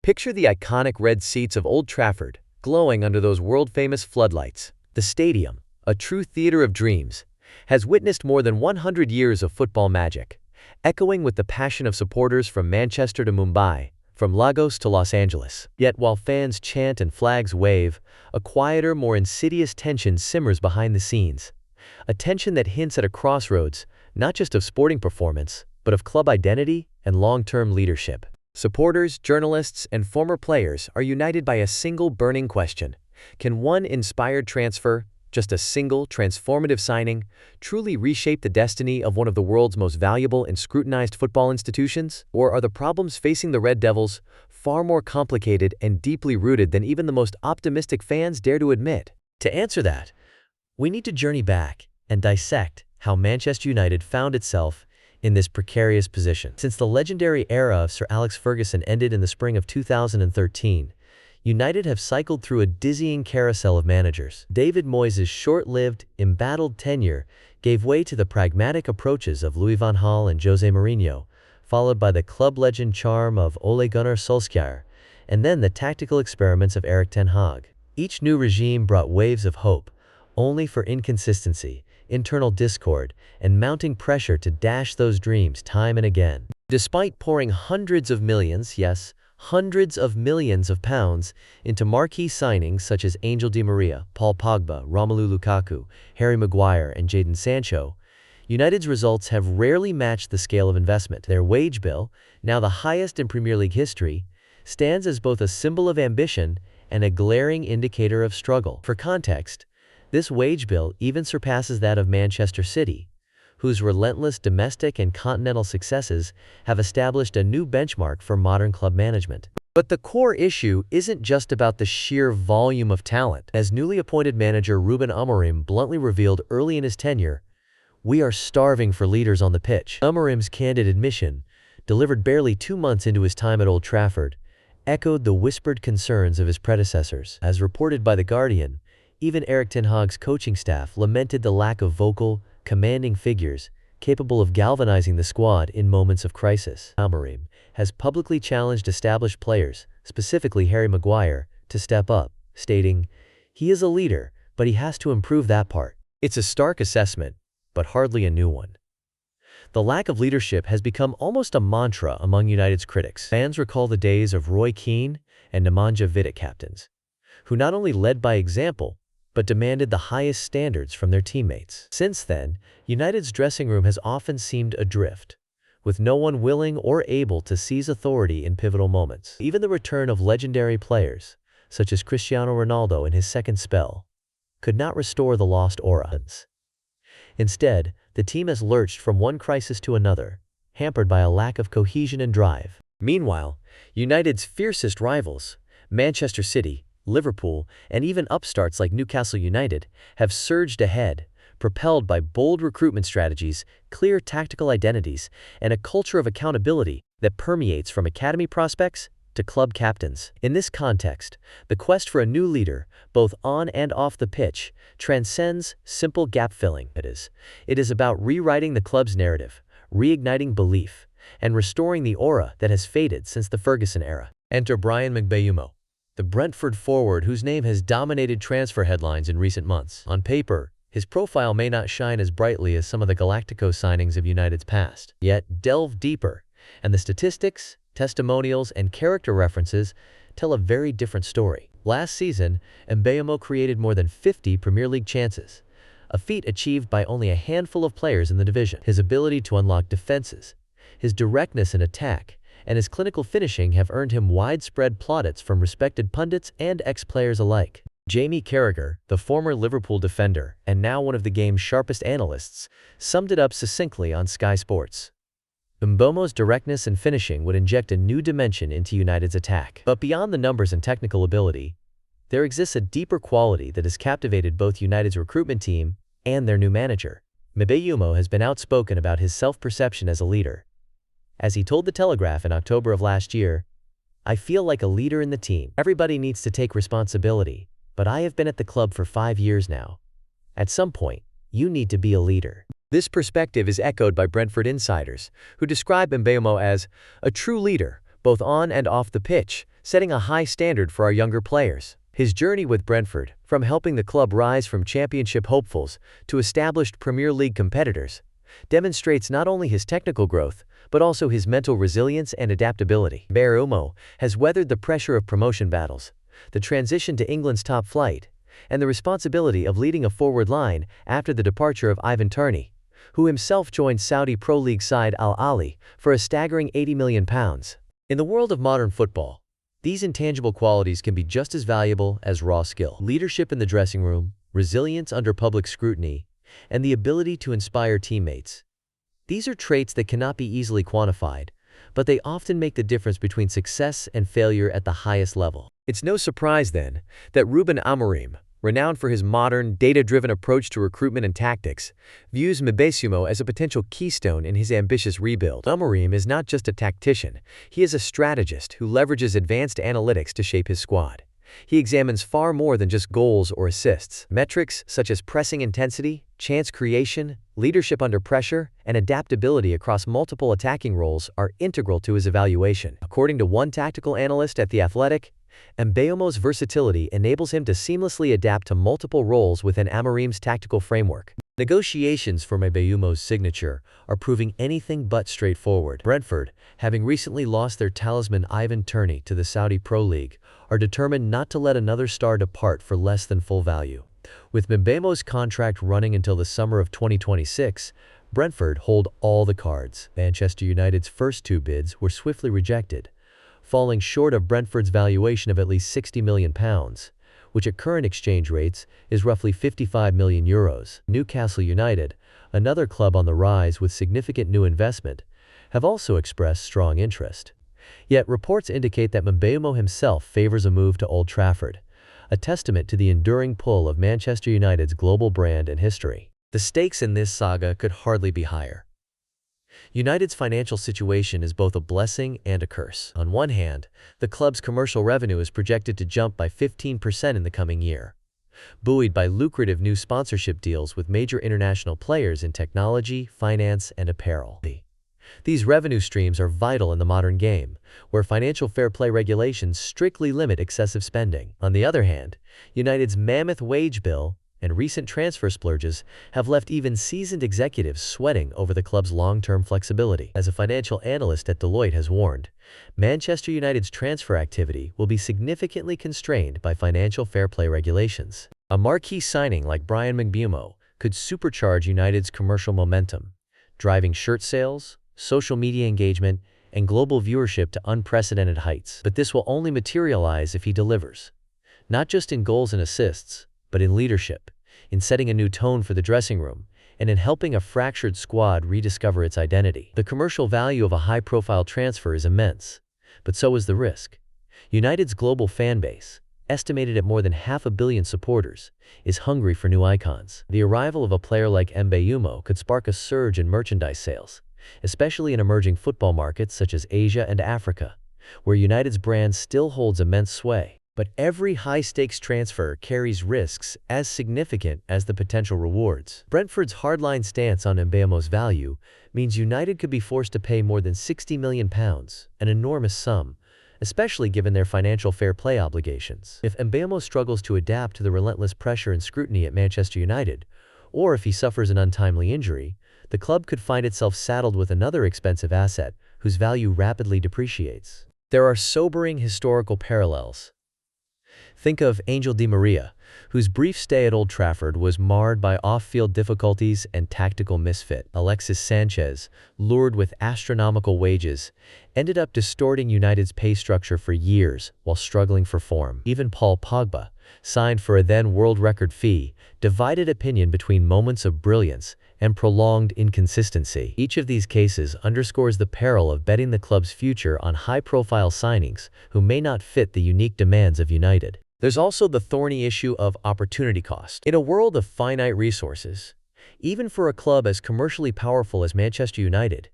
Picture the iconic red seats of Old Trafford, glowing under those world-famous floodlights. The stadium, a true theater of dreams, has witnessed more than 100 years of football magic, echoing with the passion of supporters from Manchester to Mumbai, from Lagos to Los Angeles. Yet while fans chant and flags wave, a quieter, more insidious tension simmers behind the scenes. A tension that hints at a crossroads, not just of sporting performance, but of club identity and long-term leadership. Supporters, journalists, and former players are united by a single burning question. Can one inspired transfer, just a single transformative signing, truly reshape the destiny of one of the world's most valuable and scrutinized football institutions? Or are the problems facing the Red Devils far more complicated and deeply rooted than even the most optimistic fans dare to admit? To answer that, we need to journey back and dissect how Manchester United found itself in this precarious position. Since the legendary era of Sir Alex Ferguson ended in the spring of 2013, United have cycled through a dizzying carousel of managers. David Moyes' short-lived, embattled tenure gave way to the pragmatic approaches of Louis van Gaal and Jose Mourinho, followed by the club legend charm of Ole Gunnar Solskjaer, and then the tactical experiments of Erik ten Hag. Each new regime brought waves of hope, only for inconsistency, internal discord, and mounting pressure to dash those dreams time and again. Despite pouring hundreds of millions, yes, hundreds of millions of pounds into marquee signings such as Angel Di Maria, Paul Pogba, Romelu Lukaku, Harry Maguire, and Jadon Sancho, United's results have rarely matched the scale of investment. Their wage bill, now the highest in Premier League history, stands as both a symbol of ambition and a glaring indicator of struggle. For context, this wage bill even surpasses that of Manchester City, whose relentless domestic and continental successes have established a new benchmark for modern club management. But the core issue isn't just about the sheer volume of talent. As newly appointed manager Ruben Amorim bluntly revealed early in his tenure, "We are starving for leaders on the pitch." Amorim's candid admission, delivered barely 2 months into his time at Old Trafford, echoed the whispered concerns of his predecessors. As reported by The Guardian, even Erik ten Hag's coaching staff lamented the lack of vocal, commanding figures capable of galvanizing the squad in moments of crisis. Amorim has publicly challenged established players, specifically Harry Maguire, to step up, stating, "He is a leader, but he has to improve that part." It's a stark assessment, but hardly a new one. The lack of leadership has become almost a mantra among United's critics. Fans recall the days of Roy Keane and Nemanja Vidic captains, who not only led by example, but demanded the highest standards from their teammates. Since then, United's dressing room has often seemed adrift, with no one willing or able to seize authority in pivotal moments. Even the return of legendary players, such as Cristiano Ronaldo in his second spell, could not restore the lost aura. Instead, the team has lurched from one crisis to another, hampered by a lack of cohesion and drive. Meanwhile, United's fiercest rivals, Manchester City, Liverpool, and even upstarts like Newcastle United, have surged ahead, propelled by bold recruitment strategies, clear tactical identities, and a culture of accountability that permeates from academy prospects to club captains. In this context, the quest for a new leader, both on and off the pitch, transcends simple gap-filling. It is about rewriting the club's narrative, reigniting belief, and restoring the aura that has faded since the Ferguson era. Enter Bryan Mbeumo, the Brentford forward whose name has dominated transfer headlines in recent months. On paper, his profile may not shine as brightly as some of the Galacticos signings of United's past. Yet delve deeper, and the statistics, testimonials, and character references tell a very different story. Last season, Mbeumo created more than 50 Premier League chances, a feat achieved by only a handful of players in the division. His ability to unlock defenses, his directness in attack, and his clinical finishing have earned him widespread plaudits from respected pundits and ex-players alike. Jamie Carragher, the former Liverpool defender and now one of the game's sharpest analysts, summed it up succinctly on Sky Sports. Mbeumo's directness and finishing would inject a new dimension into United's attack. But beyond the numbers and technical ability, there exists a deeper quality that has captivated both United's recruitment team and their new manager. Mbeumo has been outspoken about his self-perception as a leader. As he told The Telegraph in October of last year, "I feel like a leader in the team. Everybody needs to take responsibility, but I have been at the club for 5 years now. At some point, you need to be a leader." This perspective is echoed by Brentford insiders, who describe Mbeumo as a true leader, both on and off the pitch, setting a high standard for our younger players. His journey with Brentford, from helping the club rise from championship hopefuls to established Premier League competitors, demonstrates not only his technical growth, but also his mental resilience and adaptability. Mbeumo has weathered the pressure of promotion battles, the transition to England's top flight, and the responsibility of leading a forward line after the departure of Ivan Toney, who himself joined Saudi Pro League side Al Ahly for a staggering £80 million. In the world of modern football, these intangible qualities can be just as valuable as raw skill. Leadership in the dressing room, resilience under public scrutiny, and the ability to inspire teammates. These are traits that cannot be easily quantified, but they often make the difference between success and failure at the highest level. It's no surprise, then, that Ruben Amorim, renowned for his modern, data-driven approach to recruitment and tactics, views Mbeumo as a potential keystone in his ambitious rebuild. Amorim is not just a tactician, he is a strategist who leverages advanced analytics to shape his squad. He examines far more than just goals or assists. Metrics such as pressing intensity, chance creation, leadership under pressure, and adaptability across multiple attacking roles are integral to his evaluation. According to one tactical analyst at The Athletic, Mbeumo's versatility enables him to seamlessly adapt to multiple roles within Amorim's tactical framework. Negotiations for Mbeumo's signature are proving anything but straightforward. Brentford, having recently lost their talisman Ivan Toney to the Saudi Pro League, are determined not to let another star depart for less than full value. With Mbeumo's contract running until the summer of 2026, Brentford hold all the cards. Manchester United's first two bids were swiftly rejected, falling short of Brentford's valuation of at least £60 million, which at current exchange rates is roughly €55 million. Newcastle United, another club on the rise with significant new investment, have also expressed strong interest. Yet reports indicate that Mbeumo himself favors a move to Old Trafford, a testament to the enduring pull of Manchester United's global brand and history. The stakes in this saga could hardly be higher. United's financial situation is both a blessing and a curse. On one hand, the club's commercial revenue is projected to jump by 15% in the coming year, buoyed by lucrative new sponsorship deals with major international players in technology, finance, and apparel. These revenue streams are vital in the modern game, where financial fair play regulations strictly limit excessive spending. On the other hand, United's mammoth wage bill and recent transfer splurges have left even seasoned executives sweating over the club's long-term flexibility. As a financial analyst at Deloitte has warned, Manchester United's transfer activity will be significantly constrained by financial fair play regulations. A marquee signing like Bryan Mbeumo could supercharge United's commercial momentum, driving shirt sales, social media engagement, and global viewership to unprecedented heights. But this will only materialize if he delivers, not just in goals and assists, but in leadership, in setting a new tone for the dressing room, and in helping a fractured squad rediscover its identity. The commercial value of a high-profile transfer is immense, but so is the risk. United's global fan base, estimated at more than 500 million supporters, is hungry for new icons. The arrival of a player like Mbeumo could spark a surge in merchandise sales, especially in emerging football markets such as Asia and Africa, where United's brand still holds immense sway. But every high-stakes transfer carries risks as significant as the potential rewards. Brentford's hardline stance on Mbeumo's value means United could be forced to pay more than £60 million, an enormous sum, especially given their financial fair play obligations. If Mbeumo struggles to adapt to the relentless pressure and scrutiny at Manchester United, or if he suffers an untimely injury, the club could find itself saddled with another expensive asset whose value rapidly depreciates. There are sobering historical parallels. Think of Angel Di Maria, whose brief stay at Old Trafford was marred by off-field difficulties and tactical misfit. Alexis Sanchez, lured with astronomical wages, ended up distorting United's pay structure for years while struggling for form. Even Paul Pogba, signed for a then world record fee, divided opinion between moments of brilliance and prolonged inconsistency. Each of these cases underscores the peril of betting the club's future on high-profile signings who may not fit the unique demands of United. There's also the thorny issue of opportunity cost. In a world of finite resources, even for a club as commercially powerful as Manchester United,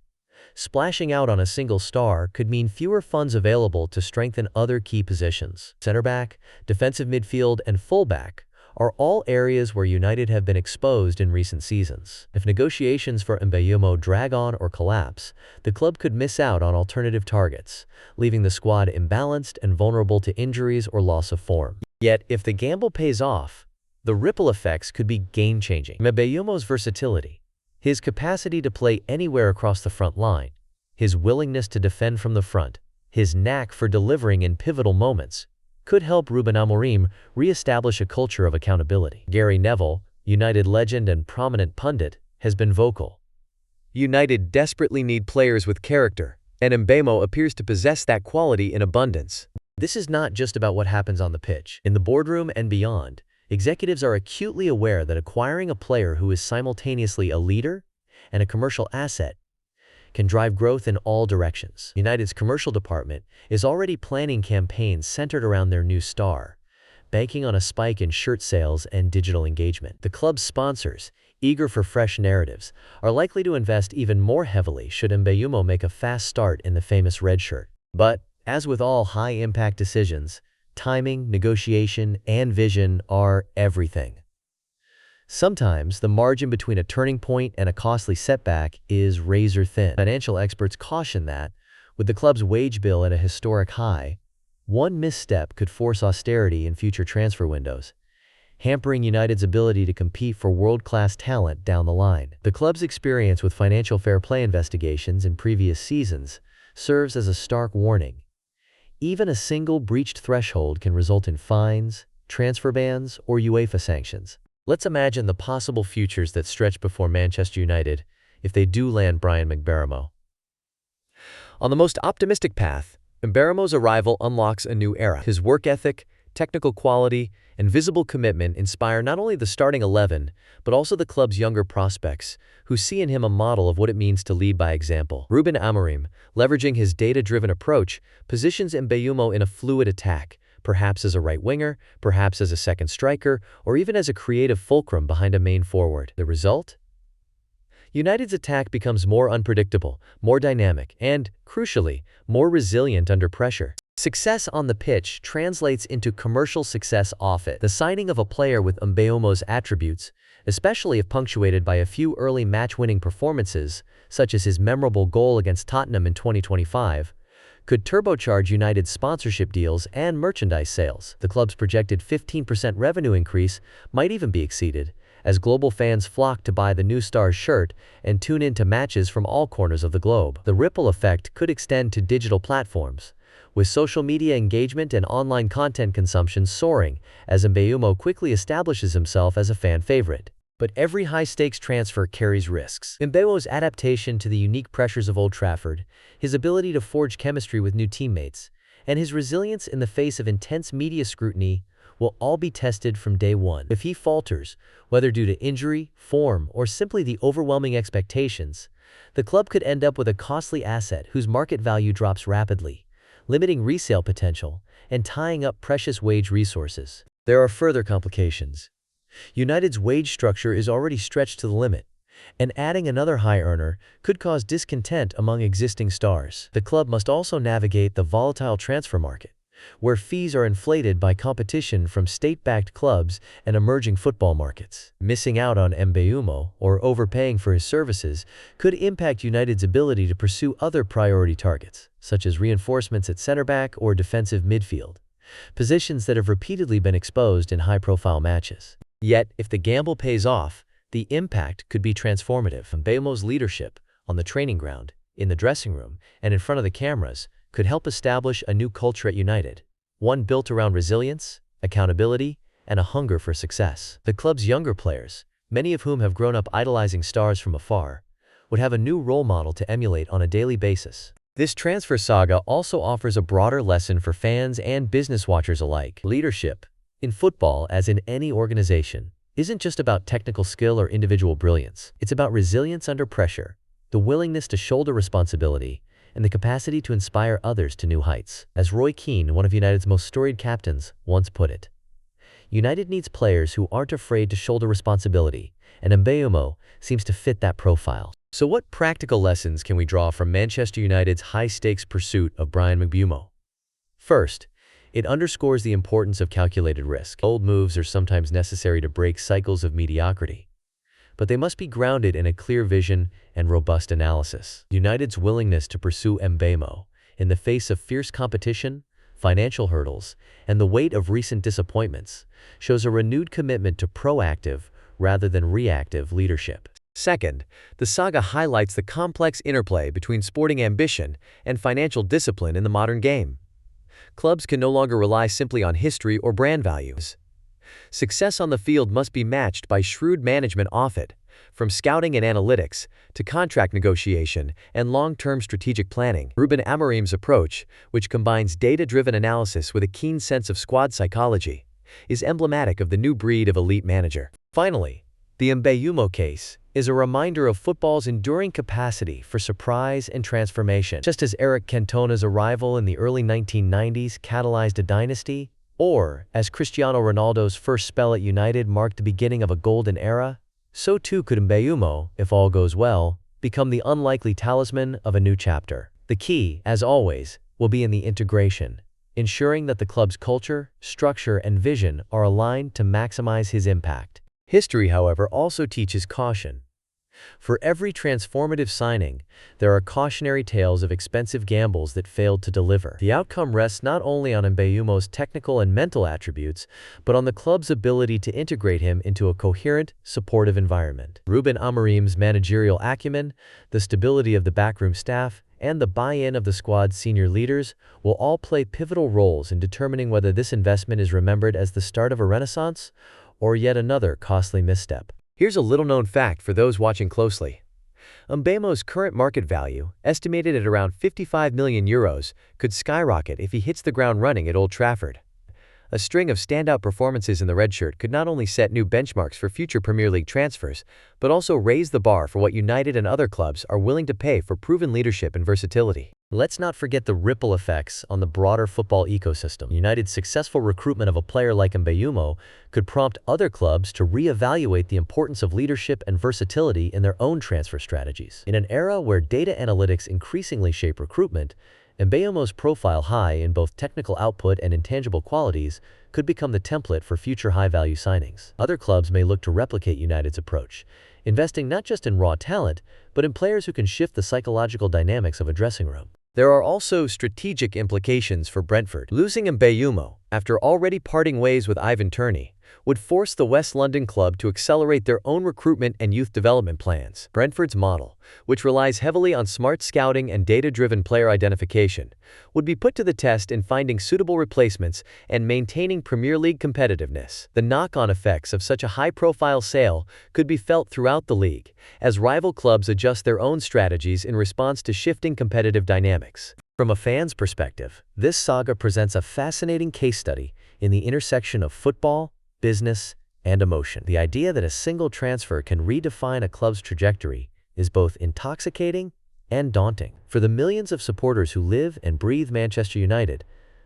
splashing out on a single star could mean fewer funds available to strengthen other key positions. Center back, defensive midfield, and fullback are all areas where United have been exposed in recent seasons. If negotiations for Mbeumo drag on or collapse, the club could miss out on alternative targets, leaving the squad imbalanced and vulnerable to injuries or loss of form. Yet, if the gamble pays off, the ripple effects could be game-changing. Mbeumo's versatility, his capacity to play anywhere across the front line, his willingness to defend from the front, his knack for delivering in pivotal moments, could help Ruben Amorim re-establish a culture of accountability. Gary Neville, United legend and prominent pundit, has been vocal. United desperately need players with character, and Mbeumo appears to possess that quality in abundance. This is not just about what happens on the pitch. In the boardroom and beyond, executives are acutely aware that acquiring a player who is simultaneously a leader and a commercial asset can drive growth in all directions. United's commercial department is already planning campaigns centered around their new star, banking on a spike in shirt sales and digital engagement. The club's sponsors, eager for fresh narratives, are likely to invest even more heavily should Mbeumo make a fast start in the famous red shirt. But, as with all high-impact decisions, timing, negotiation, and vision are everything. Sometimes, the margin between a turning point and a costly setback is razor-thin. Financial experts caution that, with the club's wage bill at a historic high, one misstep could force austerity in future transfer windows, hampering United's ability to compete for world-class talent down the line. The club's experience with financial fair play investigations in previous seasons serves as a stark warning. Even a single breached threshold can result in fines, transfer bans, or UEFA sanctions. Let's imagine the possible futures that stretch before Manchester United if they do land Bryan Mbeumo. On the most optimistic path, Mbeumo's arrival unlocks a new era. His work ethic, technical quality, and visible commitment inspire not only the starting 11, but also the club's younger prospects, who see in him a model of what it means to lead by example. Ruben Amorim, leveraging his data-driven approach, positions Mbeumo in a fluid attack, perhaps as a right winger, perhaps as a second striker, or even as a creative fulcrum behind a main forward. The result? United's attack becomes more unpredictable, more dynamic, and, crucially, more resilient under pressure. Success on the pitch translates into commercial success off it. The signing of a player with Mbeumo's attributes, especially if punctuated by a few early match-winning performances, such as his memorable goal against Tottenham in 2025, could turbocharge United's sponsorship deals and merchandise sales. The club's projected 15% revenue increase might even be exceeded, as global fans flock to buy the new star's shirt and tune in to matches from all corners of the globe. The ripple effect could extend to digital platforms, with social media engagement and online content consumption soaring as Mbeumo quickly establishes himself as a fan favorite. But every high-stakes transfer carries risks. Mbeumo's adaptation to the unique pressures of Old Trafford, his ability to forge chemistry with new teammates, and his resilience in the face of intense media scrutiny will all be tested from day one. If he falters, whether due to injury, form, or simply the overwhelming expectations, the club could end up with a costly asset whose market value drops rapidly, limiting resale potential and tying up precious wage resources. There are further complications. United's wage structure is already stretched to the limit, and adding another high earner could cause discontent among existing stars. The club must also navigate the volatile transfer market, where fees are inflated by competition from state-backed clubs and emerging football markets. Missing out on Mbeumo or overpaying for his services could impact United's ability to pursue other priority targets, such as reinforcements at center-back or defensive midfield, positions that have repeatedly been exposed in high-profile matches. Yet, if the gamble pays off, the impact could be transformative. Mbeumo's leadership, on the training ground, in the dressing room, and in front of the cameras, could help establish a new culture at United, one built around resilience, accountability, and a hunger for success. The club's younger players, many of whom have grown up idolizing stars from afar, would have a new role model to emulate on a daily basis. This transfer saga also offers a broader lesson for fans and business watchers alike. Leadership, in football as in any organization, isn't just about technical skill or individual brilliance. It's about resilience under pressure, the willingness to shoulder responsibility, and the capacity to inspire others to new heights. As Roy Keane, one of United's most storied captains, once put it, United needs players who aren't afraid to shoulder responsibility, and Mbeumo seems to fit that profile. So what practical lessons can we draw from Manchester United's high-stakes pursuit of Bryan Mbeumo? First, It underscores the importance of calculated risk. Bold moves are sometimes necessary to break cycles of mediocrity, but they must be grounded in a clear vision and robust analysis. United's willingness to pursue Mbeumo in the face of fierce competition, financial hurdles, and the weight of recent disappointments shows a renewed commitment to proactive rather than reactive leadership. Second, the saga highlights the complex interplay between sporting ambition and financial discipline in the modern game. Clubs can no longer rely simply on history or brand values. Success on the field must be matched by shrewd management often, from scouting and analytics to contract negotiation and long-term strategic planning. Ruben Amorim's approach, which combines data-driven analysis with a keen sense of squad psychology, is emblematic of the new breed of elite manager. Finally, the Mbeumo case is a reminder of football's enduring capacity for surprise and transformation. Just as Eric Cantona's arrival in the early 1990s catalyzed a dynasty, or as Cristiano Ronaldo's first spell at United marked the beginning of a golden era, so too could Mbeumo, if all goes well, become the unlikely talisman of a new chapter. The key, as always, will be in the integration, ensuring that the club's culture, structure, and vision are aligned to maximize his impact. History, however, also teaches caution. For every transformative signing, there are cautionary tales of expensive gambles that failed to deliver. The outcome rests not only on Mbeumo's technical and mental attributes, but on the club's ability to integrate him into a coherent, supportive environment. Ruben Amorim's managerial acumen, the stability of the backroom staff, and the buy-in of the squad's senior leaders will all play pivotal roles in determining whether this investment is remembered as the start of a renaissance or yet another costly misstep. Here's a little-known fact for those watching closely. Mbeumo's current market value, estimated at around €55 million, could skyrocket if he hits the ground running at Old Trafford. A string of standout performances in the red shirt could not only set new benchmarks for future Premier League transfers, but also raise the bar for what United and other clubs are willing to pay for proven leadership and versatility. Let's not forget the ripple effects on the broader football ecosystem. United's successful recruitment of a player like Mbeumo could prompt other clubs to re-evaluate the importance of leadership and versatility in their own transfer strategies. In an era where data analytics increasingly shape recruitment, Mbeumo's profile, high in both technical output and intangible qualities, could become the template for future high-value signings. Other clubs may look to replicate United's approach, investing not just in raw talent, but in players who can shift the psychological dynamics of a dressing room. There are also strategic implications for Brentford. Losing Mbeumo, after already parting ways with Ivan Toney, would force the West London club to accelerate their own recruitment and youth development plans. Brentford's model, which relies heavily on smart scouting and data-driven player identification, would be put to the test in finding suitable replacements and maintaining Premier League competitiveness. The knock-on effects of such a high-profile sale could be felt throughout the league, as rival clubs adjust their own strategies in response to shifting competitive dynamics. From a fan's perspective, this saga presents a fascinating case study in the intersection of football, business, and emotion. The idea that a single transfer can redefine a club's trajectory is both intoxicating and daunting. For the millions of supporters who live and breathe Manchester United,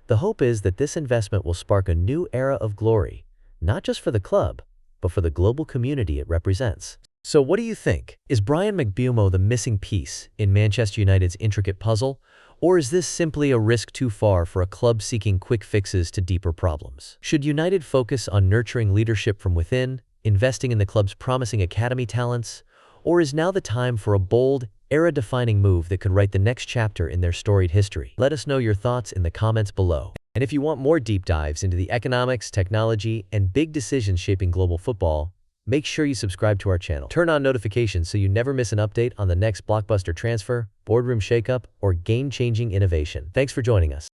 the hope is that this investment will spark a new era of glory, not just for the club, but for the global community it represents. So what do you think? Is Bryan Mbeumo the missing piece in Manchester United's intricate puzzle? Or is this simply a risk too far for a club seeking quick fixes to deeper problems? Should United focus on nurturing leadership from within, investing in the club's promising academy talents? Or is now the time for a bold, era-defining move that could write the next chapter in their storied history? Let us know your thoughts in the comments below. And if you want more deep dives into the economics, technology, and big decisions shaping global football, make sure you subscribe to our channel. Turn on notifications so you never miss an update on the next blockbuster transfer, boardroom shakeup, or game-changing innovation. Thanks for joining us.